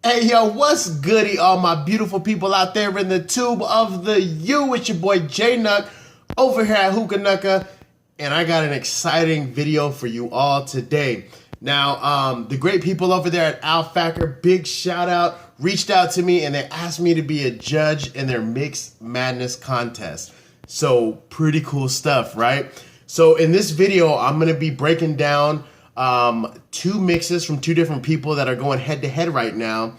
Hey yo, what's goody, all my beautiful people out there in the tube of the U? It's your boy J Nuck over here at Hookah, and I got an exciting video for you all today. Now, the great people over there at Fakher, big shout out, reached out to me and they asked me to be a judge in their Mixed Madness contest. So pretty cool stuff, right? So in this video, I'm gonna be breaking down two mixes from two different people that are going head to head right now.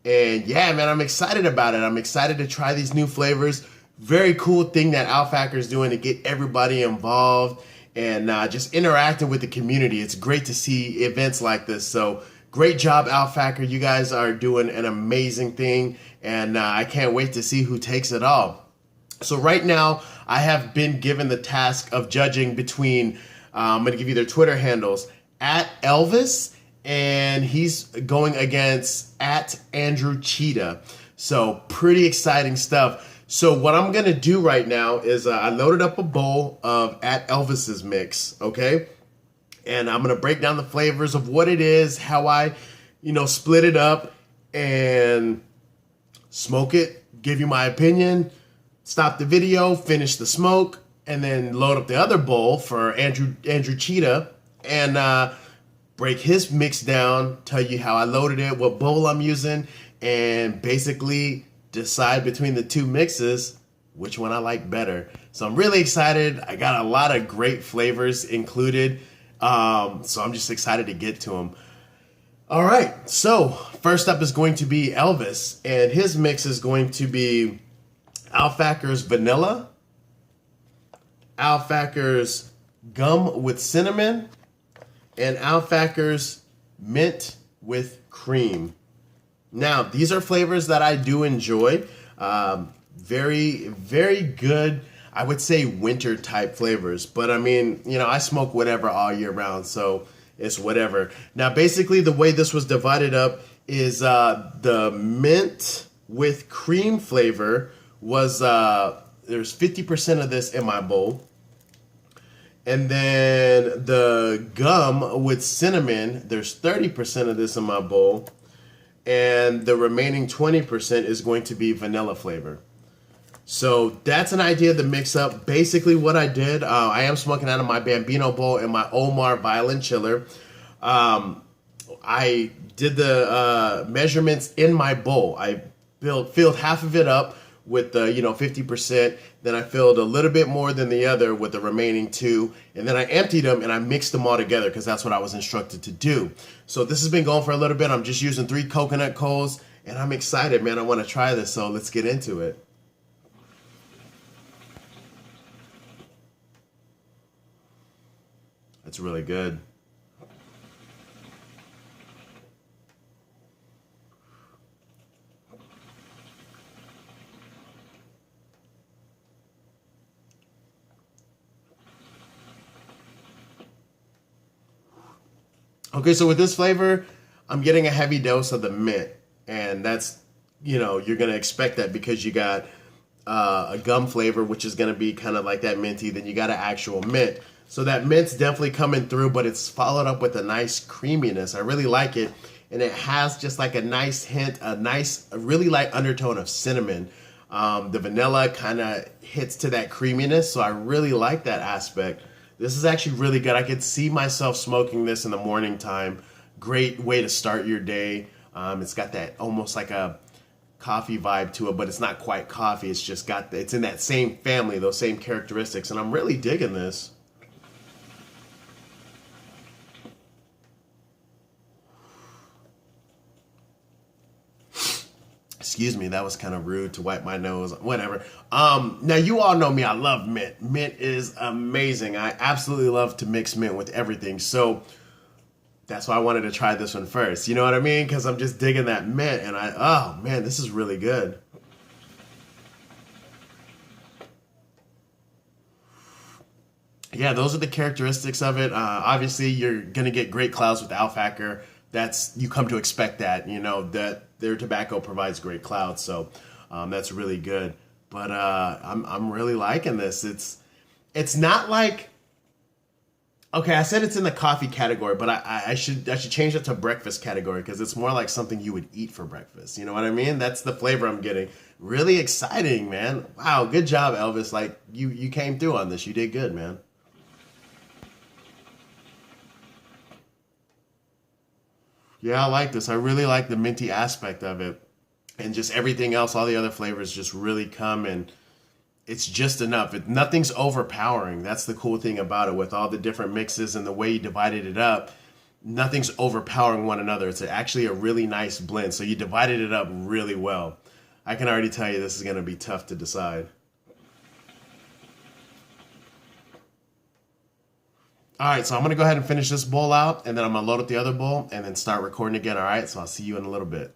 And yeah, man, I'm excited about it. I'm excited to try these new flavors. Very cool thing that Fakher is doing to get everybody involved and just interacting with the community. It's great to see events like this. So great job, Fakher. You guys are doing an amazing thing, and I can't wait to see who takes it all. So right now, I have been given the task of judging between, I'm going to give you their Twitter handles, at Elvis, and he's going against at Andrew Cheetah. So pretty exciting stuff. So what I'm going to do right now is I loaded up a bowl of at Elvis's mix, okay? And I'm going to break down the flavors of what it is, how I, split it up and smoke it, give you my opinion, stop the video, finish the smoke, and then load up the other bowl for Andrew Cheetah and break his mix down, tell you how I loaded it, what bowl I'm using, and basically decide between the two mixes which one I like better. So I'm really excited. I got a lot of great flavors included, so I'm just excited to get to them. All right, so first up is going to be Elvis, and his mix is going to be Fakher's vanilla, Fakher's gum with cinnamon, and Fakher's mint with cream. Now, these are flavors that I do enjoy. Very, very good, I would say winter type flavors. But I mean, I smoke whatever all year round, so it's whatever. Now, basically the way this was divided up is the mint with cream flavor was, there's 50% of this in my bowl. And then the gum with cinnamon, there's 30% of this in my bowl. And the remaining 20% is going to be vanilla flavor. So that's an idea to mix up. Basically what I did, I am smoking out of my Bambino bowl and my Omar Violin Chiller. I did the measurements in my bowl. I filled half of it up with the 50%, then I filled a little bit more than the other with the remaining two, and then I emptied them and I mixed them all together because that's what I was instructed to do. So this has been going for a little bit. I'm just using 3 coconut coals and I'm excited, man. I want to try this, so let's get into it. That's really good. Okay, so with this flavor, I'm getting a heavy dose of the mint, and that's, you're going to expect that because you got a gum flavor, which is going to be kind of like that minty, then you got an actual mint. So that mint's definitely coming through, but it's followed up with a nice creaminess. I really like it, and it has just like a nice hint, a really light undertone of cinnamon. The vanilla kind of hits to that creaminess, so I really like that aspect. This is actually really good. I could see myself smoking this in the morning time. Great way to start your day. It's got that almost like a coffee vibe to it, but it's not quite coffee. It's just it's in that same family, those same characteristics, and I'm really digging this. Excuse me, that was kind of rude to wipe my nose, whatever. Now you all know me, I love mint. Mint is amazing. I absolutely love to mix mint with everything. So that's why I wanted to try this one first. You know what I mean? Because I'm just digging that mint and oh man, this is really good. Yeah, those are the characteristics of it. Obviously, you're going to get great clouds with Fakher. You come to expect that, that their tobacco provides great clouds. So that's really good. But I'm really liking this. It's not like Okay, I said it's in the coffee category, but I should change it to breakfast category because it's more like something you would eat for breakfast. You know what I mean? That's the flavor I'm getting. Really exciting, man. Wow, good job, Elvis. Like you came through on this. You did good, man. Yeah, I like this. I really like the minty aspect of it. And just everything else, all the other flavors just really come and it's just enough. Nothing's overpowering. That's the cool thing about it. With all the different mixes and the way you divided it up, nothing's overpowering one another. It's actually a really nice blend. So you divided it up really well. I can already tell you this is going to be tough to decide. All right, so I'm going to go ahead and finish this bowl out, and then I'm going to load up the other bowl and then start recording again. All right, so I'll see you in a little bit.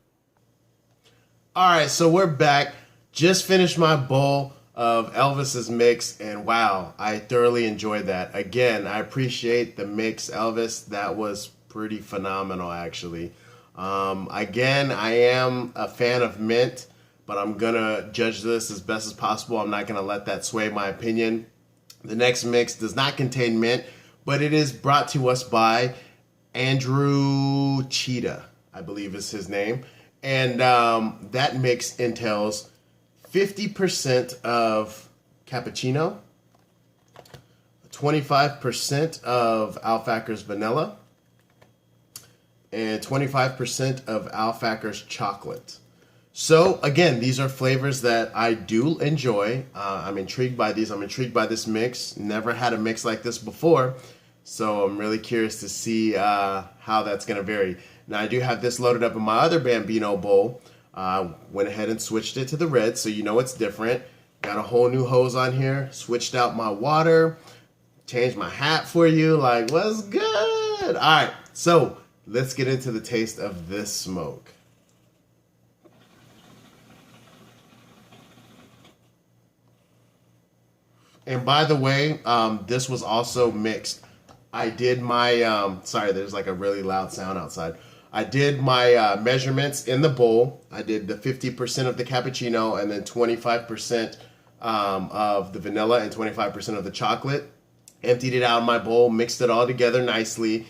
All right, so we're back. Just finished my bowl of Elvis's mix, and wow, I thoroughly enjoyed that. Again, I appreciate the mix, Elvis. That was pretty phenomenal, actually. Again, I am a fan of mint, but I'm gonna judge this as best as possible. I'm not gonna let that sway my opinion. The next mix does not contain mint, but it is brought to us by Andrew Cheetah, I believe is his name. And that mix entails 50% of cappuccino, 25% of Fakher's vanilla, and 25% of Fakher's chocolate. So again, these are flavors that I do enjoy. I'm intrigued by these. I'm intrigued by this mix. Never had a mix like this before. So I'm really curious to see how that's going to vary. Now I do have this loaded up in my other Bambino bowl. Went ahead and switched it to the red so you know it's different. Got a whole new hose on here. Switched out my water. Changed my hat for you. Like, what's good? All right, so let's get into the taste of this smoke. And by the way, this was also mixed. I did my, sorry, there's like a really loud sound outside. I did my measurements in the bowl. I did the 50% of the cappuccino and then 25% of the vanilla and 25% of the chocolate. Emptied it out of my bowl, mixed it all together nicely,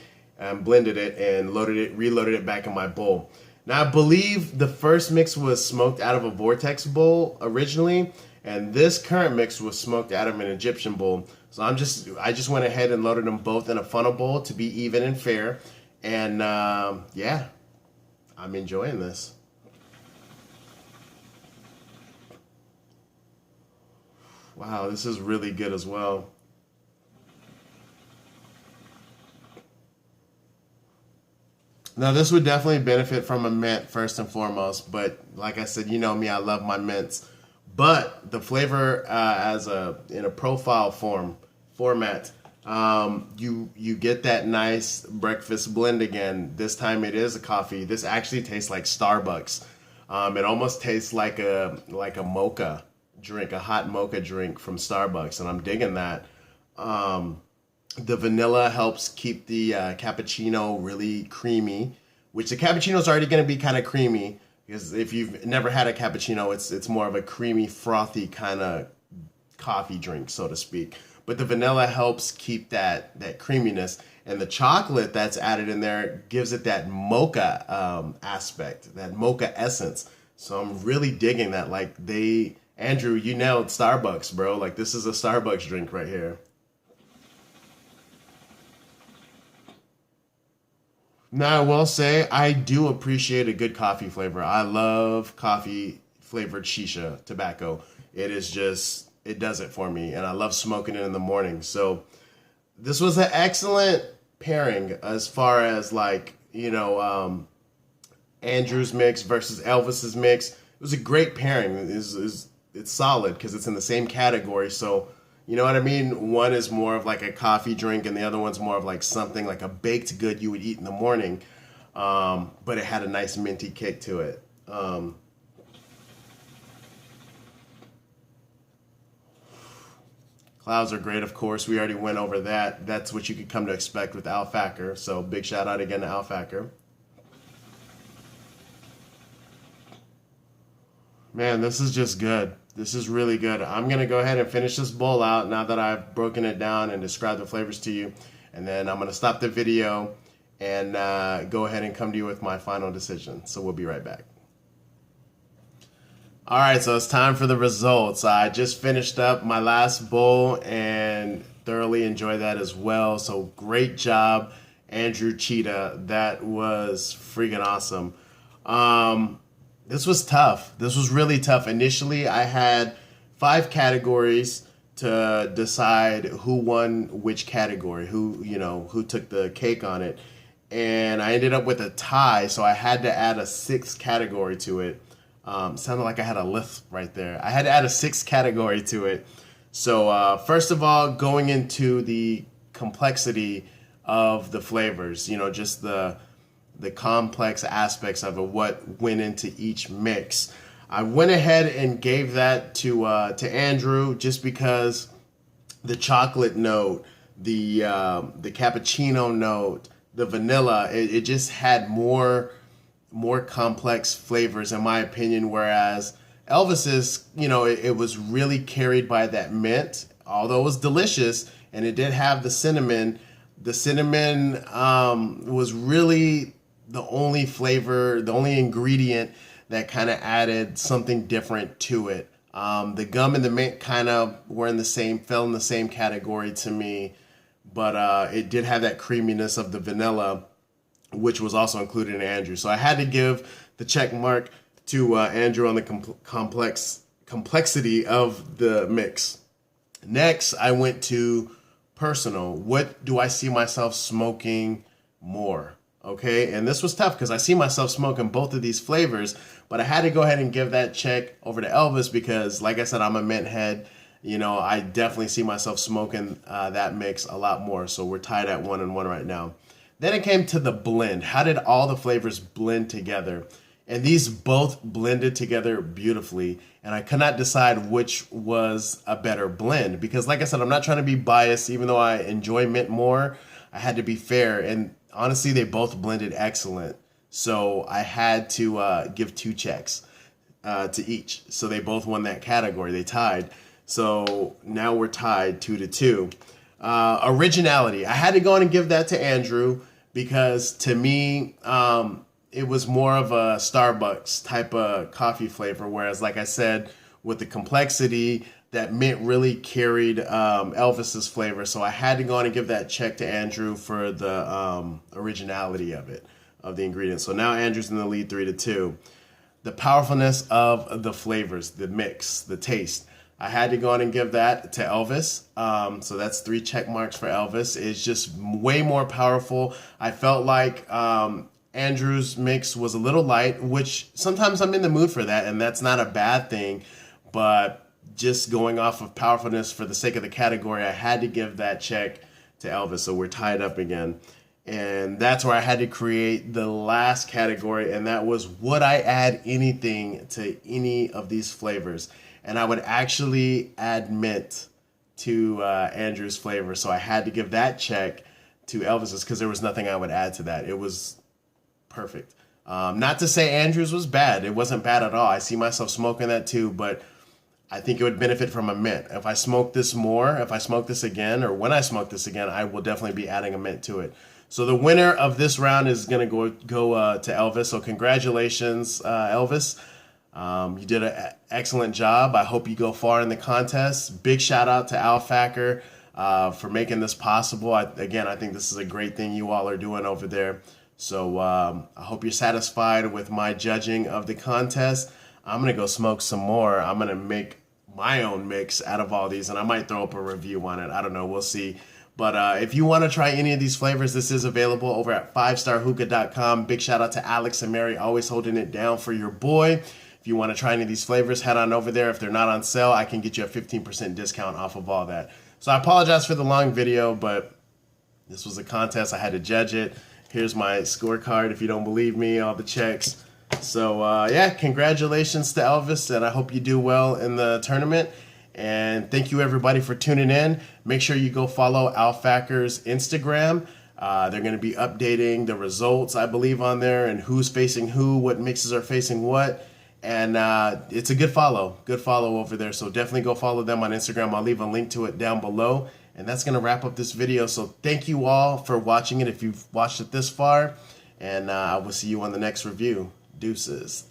blended it, and reloaded it back in my bowl. Now, I believe the first mix was smoked out of a Vortex bowl originally, and this current mix was smoked out of an Egyptian bowl. So I just went ahead and loaded them both in a funnel bowl to be even and fair. And yeah, I'm enjoying this. Wow, this is really good as well. Now, this would definitely benefit from a mint first and foremost, but like I said, you know me, I love my mints. But the flavor as a in a profile format, you get that nice breakfast blend again. This time it is a coffee. This actually tastes like Starbucks. It almost tastes like a mocha drink, a hot mocha drink from Starbucks, and I'm digging that. The vanilla helps keep the cappuccino really creamy, which the cappuccino is already going to be kind of creamy because if you've never had a cappuccino, it's more of a creamy, frothy kind of coffee drink, so to speak. But the vanilla helps keep that creaminess, and the chocolate that's added in there gives it that mocha aspect, that mocha essence. So I'm really digging that. Like Andrew, you nailed Starbucks, bro. Like this is a Starbucks drink right here. Now, I will say I do appreciate a good coffee flavor. I love coffee flavored shisha tobacco. It is just, it does it for me. And I love smoking it in the morning. So this was an excellent pairing as far as like, Andrew's mix versus Elvis's mix. It was a great pairing. It's solid because it's in the same category. So, you know what I mean? One is more of like a coffee drink, and the other one's more of like something like a baked good you would eat in the morning. But it had a nice minty kick to it. Clouds are great, of course. We already went over that. That's what you could come to expect with Fakher. So big shout out again to Fakher. Man, this is just good. This is really good. I'm going to go ahead and finish this bowl out now that I've broken it down and described the flavors to you. and then I'm going to stop the video and go ahead and come to you with my final decision. So we'll be right back. All right, so it's time for the results. I just finished up my last bowl and thoroughly enjoyed that as well. So great job, Andrew Cheetah. That was freaking awesome. This was tough. This was really tough. Initially, I had 5 categories to decide who won which category, who took the cake on it. And I ended up with a tie, so I had to add a 6th category to it. Sounded like I had a lisp right there. I had to add a 6th category to it. So first of all, going into the complexity of the flavors, just the complex aspects of it, what went into each mix. I went ahead and gave that to Andrew just because the chocolate note, the cappuccino note, the vanilla, it just had more complex flavors in my opinion, whereas Elvis's, it was really carried by that mint, although it was delicious and it did have the cinnamon. The cinnamon was really the only flavor, the only ingredient that kind of added something different to it. The gum and the mint kind of fell in the same category to me, but it did have that creaminess of the vanilla, which was also included in Andrew. So I had to give the check mark to Andrew on the complexity of the mix. Next, I went to personal. What do I see myself smoking more? Okay, and this was tough because I see myself smoking both of these flavors, but I had to go ahead and give that check over to Elvis because, like I said, I'm a mint head. I definitely see myself smoking that mix a lot more. So we're tied at 1-1 right now. Then it came to the blend. How did all the flavors blend together? And these both blended together beautifully. And I could not decide which was a better blend because, like I said, I'm not trying to be biased. Even though I enjoy mint more, I had to be fair. And honestly, they both blended excellent. So I had to give 2 checks to each. So they both won that category. They tied. So now we're tied 2-2. Originality. I had to go on and give that to Andrew because to me, it was more of a Starbucks type of coffee flavor. Whereas, like I said, with the complexity, that mint really carried Elvis's flavor. So I had to go on and give that check to Andrew for the originality of it, of the ingredients. So now Andrew's in the lead 3-2. The powerfulness of the flavors, the mix, the taste. I had to go on and give that to Elvis. So that's 3 check marks for Elvis. It's just way more powerful. I felt like Andrew's mix was a little light, which sometimes I'm in the mood for that, and that's not a bad thing. But just going off of powerfulness for the sake of the category, I had to give that check to Elvis. So we're tied up again. And that's where I had to create the last category, and that was, would I add anything to any of these flavors? And I would actually add mint to Andrew's flavor. So I had to give that check to Elvis's because there was nothing I would add to that. It was perfect. Not to say Andrew's was bad. It wasn't bad at all. I see myself smoking that too, but I think it would benefit from a mint. If I smoke this more, if I smoke this again, or when I smoke this again, I will definitely be adding a mint to it. So the winner of this round is going to go to Elvis. So congratulations, Elvis. You did an excellent job. I hope you go far in the contest. Big shout out to Fakher for making this possible. I think this is a great thing you all are doing over there. So I hope you're satisfied with my judging of the contest. I'm going to go smoke some more. I'm going to make my own mix out of all these, and I might throw up a review on it. I don't know. We'll see. But if you want to try any of these flavors, this is available over at 5starhookah.com. Big shout out to Alex and Mary, always holding it down for your boy. If you want to try any of these flavors, head on over there. If they're not on sale, I can get you a 15% discount off of all that. So I apologize for the long video, but this was a contest. I had to judge it. Here's my scorecard if you don't believe me, all the checks. So yeah, congratulations to Elvis, and I hope you do well in the tournament. And thank you everybody for tuning in. Make sure you go follow Fakher's Instagram. They're going to be updating the results, I believe, on there, and who's facing who, what mixes are facing what. And it's a good follow over there. So definitely go follow them on Instagram. I'll leave a link to it down below. And that's going to wrap up this video. So thank you all for watching it if you've watched it this far. And I will see you on the next review. Deuces.